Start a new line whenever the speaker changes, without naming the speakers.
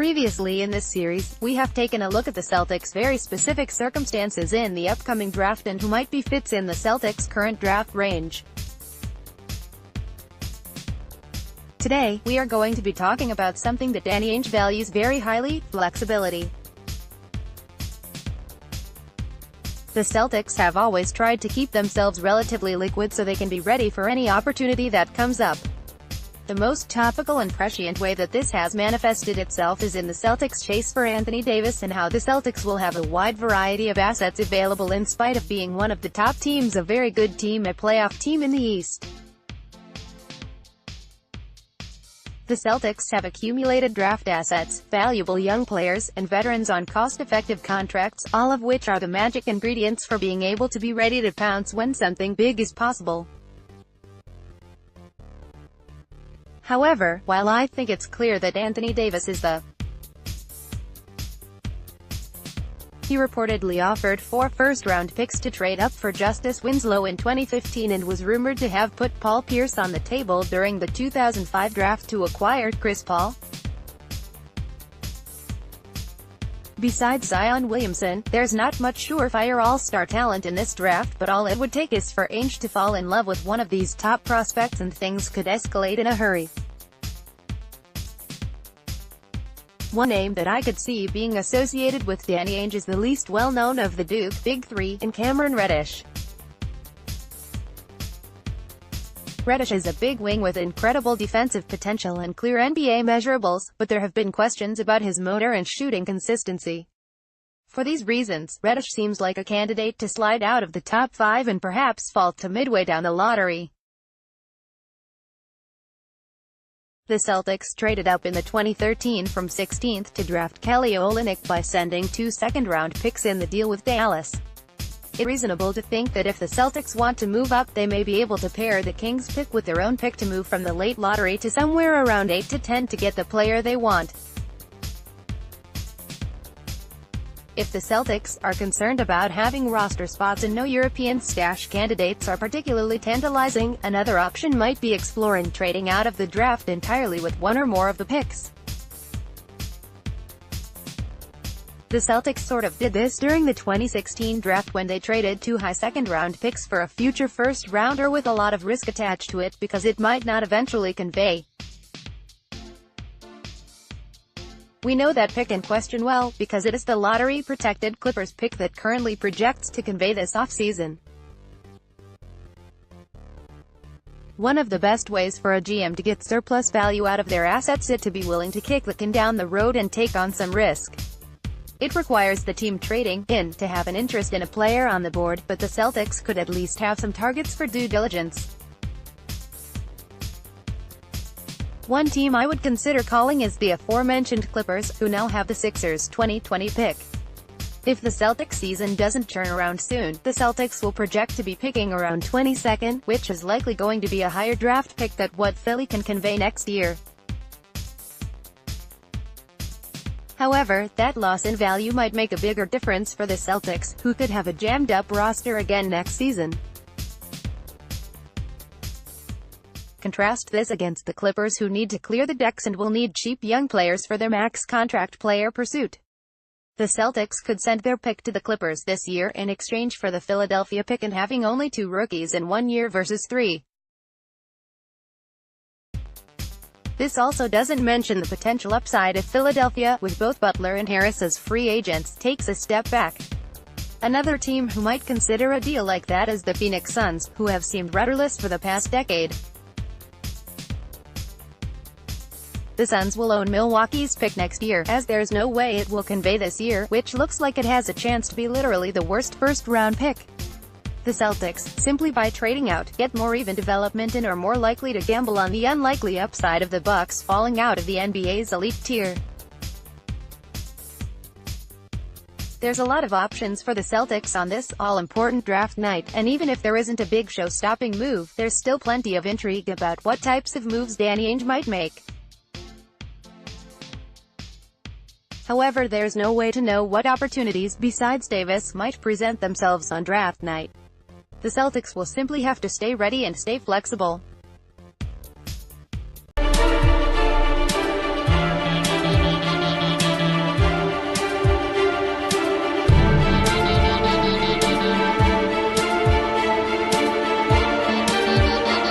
Previously in this series, we have taken a look at the Celtics' very specific circumstances in the upcoming draft and who might be fits in the Celtics' current draft range. Today, we are going to be talking about something that Danny Ainge values very highly: flexibility. The Celtics have always tried to keep themselves relatively liquid so they can be ready for any opportunity that comes up. The most topical and prescient way that this has manifested itself is in the Celtics' chase for Anthony Davis and how the Celtics will have a wide variety of assets available in spite of being one of the top teams, a very good team, a playoff team in the East. The Celtics have accumulated draft assets, valuable young players, and veterans on cost-effective contracts, all of which are the magic ingredients for being able to be ready to pounce when something big is possible. However, while I think it's clear that Anthony Davis is He reportedly offered 4 first-round picks to trade up for Justice Winslow in 2015 and was rumored to have put Paul Pierce on the table during the 2005 draft to acquire Chris Paul. Besides Zion Williamson, there's not much surefire all-star talent in this draft, but all it would take is for Ainge to fall in love with one of these top prospects and things could escalate in a hurry. One name that I could see being associated with Danny Ainge is the least well-known of the Duke Big Three, in Cameron Reddish. Reddish is a big wing with incredible defensive potential and clear NBA measurables, but there have been questions about his motor and shooting consistency. For these reasons, Reddish seems like a candidate to slide out of the top 5 and perhaps fall to midway down the lottery. The Celtics traded up in the 2013 from 16th to draft Kelly Olynyk by sending 2 second-round picks in the deal with Dallas. It's reasonable to think that if the Celtics want to move up, they may be able to pair the Kings' pick with their own pick to move from the late lottery to somewhere around 8 to 10 to get the player they want. If the Celtics are concerned about having roster spots and no European stash candidates are particularly tantalizing, another option might be exploring trading out of the draft entirely with one or more of the picks. The Celtics sort of did this during the 2016 draft when they traded 2 high second-round picks for a future first-rounder with a lot of risk attached to it because it might not eventually convey. We know that pick in question well, because it is the lottery-protected Clippers pick that currently projects to convey this offseason. One of the best ways for a GM to get surplus value out of their assets is to be willing to kick the can down the road and take on some risk. It requires the team trading in to have an interest in a player on the board, but the Celtics could at least have some targets for due diligence. One team I would consider calling is the aforementioned Clippers, who now have the Sixers' 2020 pick. If the Celtics season doesn't turn around soon, the Celtics will project to be picking around 22nd, which is likely going to be a higher draft pick than what Philly can convey next year. However, that loss in value might make a bigger difference for the Celtics, who could have a jammed-up roster again next season. Contrast this against the Clippers, who need to clear the decks and will need cheap young players for their max contract player pursuit. The Celtics could send their pick to the Clippers this year in exchange for the Philadelphia pick and having only 2 rookies in 1 year versus 3. This also doesn't mention the potential upside if Philadelphia, with both Butler and Harris as free agents, takes a step back. Another team who might consider a deal like that is the Phoenix Suns, who have seemed rudderless for the past decade. The Suns will own Milwaukee's pick next year, as there's no way it will convey this year, which looks like it has a chance to be literally the worst first-round pick. The Celtics, simply by trading out, get more even development and are more likely to gamble on the unlikely upside of the Bucks falling out of the NBA's elite tier. There's a lot of options for the Celtics on this all-important draft night, and even if there isn't a big show-stopping move, there's still plenty of intrigue about what types of moves Danny Ainge might make. However, there's no way to know what opportunities besides Davis might present themselves on draft night. The Celtics will simply have to stay ready and stay flexible.